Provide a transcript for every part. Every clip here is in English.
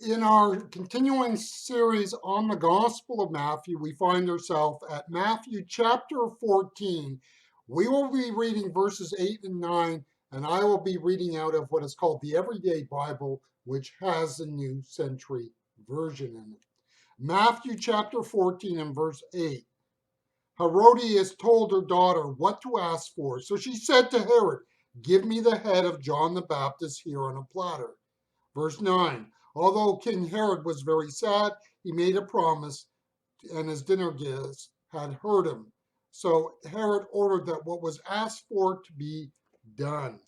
In our continuing series on the Gospel of Matthew, we find ourselves at Matthew chapter 14. We will be reading verses 8 and 9, and I will be reading out of what is called the Everyday Bible, which has the New Century Version in it. Matthew chapter 14 and verse 8. Herodias told her daughter what to ask for, so she said to Herod, "Give me the head of John the Baptist here on a platter." Verse 9. Although King Herod was very sad, he made a promise, and his dinner guests had heard him. So Herod ordered that what was asked for to be done.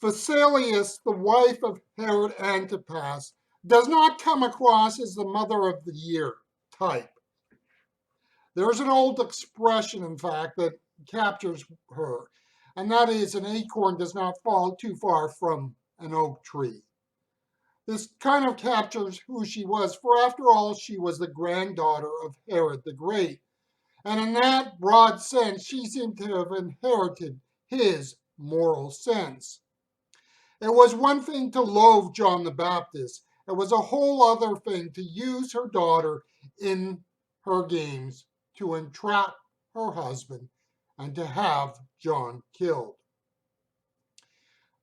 Phasaelus, the wife of Herod Antipas, does not come across as the mother of the year type. There's an old expression, in fact, that captures her, and that is an acorn does not fall too far from an oak tree. This kind of captures who she was, for after all, she was the granddaughter of Herod the Great. And in that broad sense, she seemed to have inherited his moral sense. It was one thing to loathe John the Baptist. It was a whole other thing to use her daughter in her games to entrap her husband and to have John killed.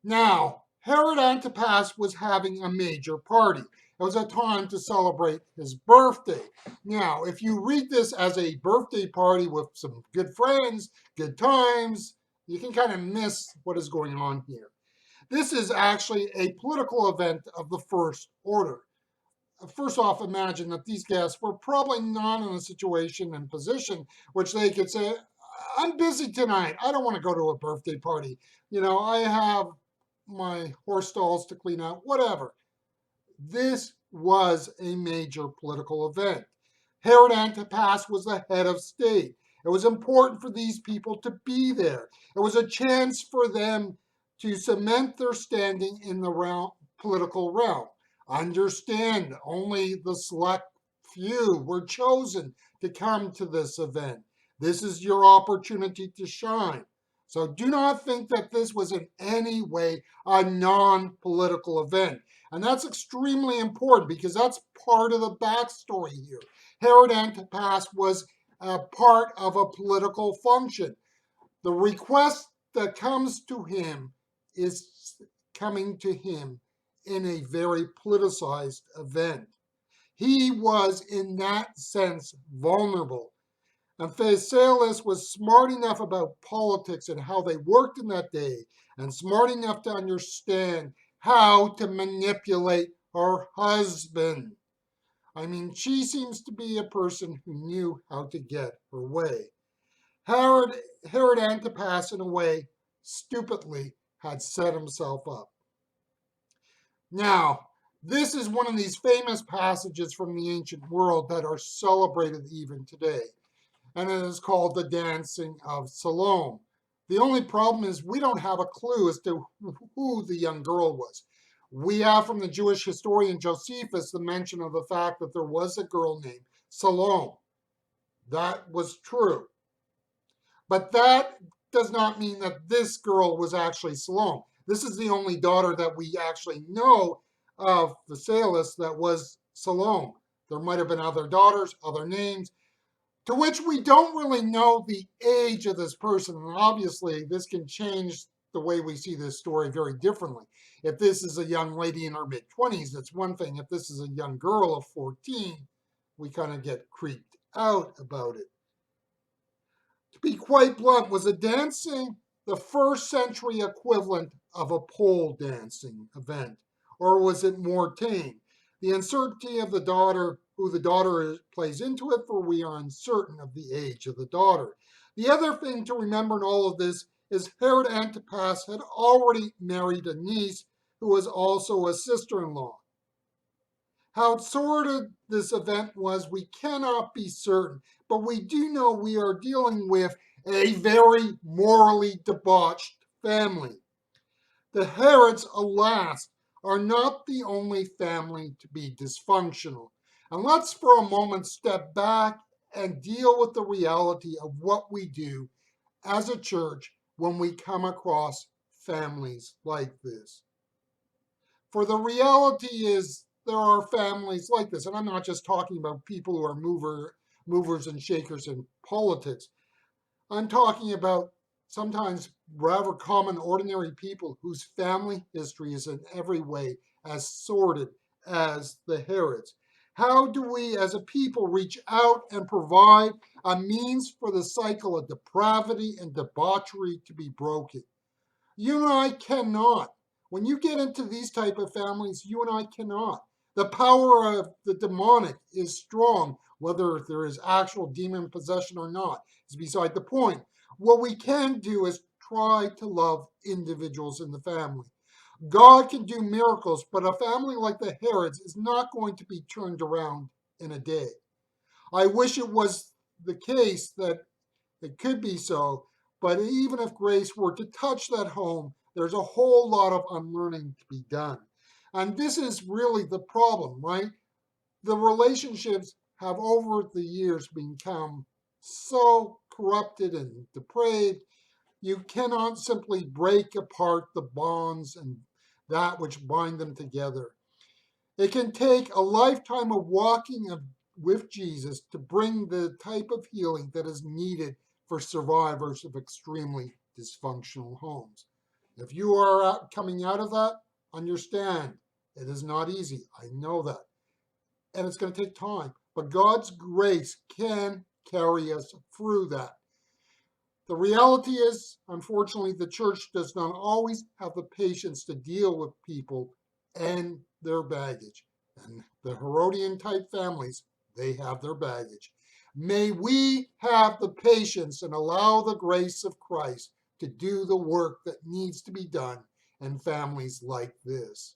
Now, Herod Antipas was having a major party. It was a time to celebrate his birthday. Now, if you read this as a birthday party with some good friends, good times, you can kind of miss what is going on here. This is actually a political event of the first order. First off, imagine that these guests were probably not in a situation and position which they could say, "I'm busy tonight. I don't want to go to a birthday party. I have my horse stalls to clean out," whatever. This was a major political event. Herod Antipas was the head of state. It was important for these people to be there. It was a chance for them to cement their standing in the political realm. Understand, only the select few were chosen to come to this event. This is your opportunity to shine. So do not think that this was in any way a non-political event. And that's extremely important because that's part of the backstory here. Herod Antipas was a part of a political function. The request that comes to him is coming to him in a very politicized event. He was, in that sense, vulnerable. And Phasaelus was smart enough about politics and how they worked in that day, and smart enough to understand how to manipulate her husband. I mean, she seems to be a person who knew how to get her way. Herod Antipas, in a way, stupidly had set himself up. Now, this is one of these famous passages from the ancient world that are celebrated even today, and it is called the Dancing of Salome. The only problem is we don't have a clue as to who the young girl was. We have from the Jewish historian Josephus the mention of the fact that there was a girl named Salome. That was true. But that does not mean that this girl was actually Salome. This is the only daughter that we actually know of Phasaelus that was Salome. There might have been other daughters, other names, to which we don't really know the age of this person. And obviously, this can change the way we see this story very differently. If this is a young lady in her mid-20s, that's one thing. If this is a young girl of 14, we kind of get creeped out about it. To be quite blunt, was a dancing the first century equivalent of a pole dancing event, or was it more tame? The uncertainty of the daughter, who the daughter is, plays into it, for we are uncertain of the age of the daughter. The other thing to remember in all of this is Herod Antipas had already married a niece who was also a sister-in-law. How sordid this event was, we cannot be certain, but we do know we are dealing with a very morally debauched family. The Herods, alas, are not the only family to be dysfunctional. And let's for a moment step back and deal with the reality of what we do as a church when we come across families like this. For the reality is there are families like this, and I'm not just talking about people who are movers and shakers in politics. I'm talking about sometimes rather common, ordinary people whose family history is in every way as sordid as the Herods. How do we as a people reach out and provide a means for the cycle of depravity and debauchery to be broken? You and I cannot. When you get into these type of families, you and I cannot. The power of the demonic is strong, whether there is actual demon possession or not is beside the point. What we can do is try to love individuals in the family. God can do miracles, but a family like the Herods is not going to be turned around in a day. I wish it was the case that it could be so, but even if grace were to touch that home, there's a whole lot of unlearning to be done. And this is really the problem, right? The relationships have over the years become so corrupted and depraved, you cannot simply break apart the bonds and that which bind them together. It can take a lifetime of walking with Jesus to bring the type of healing that is needed for survivors of extremely dysfunctional homes. If you are coming out of that, understand it is not easy. I know that. And it's going to take time. But God's grace can carry us through that. The reality is, unfortunately, the church does not always have the patience to deal with people and their baggage. And the Herodian type families, they have their baggage. May we have the patience and allow the grace of Christ to do the work that needs to be done in families like this.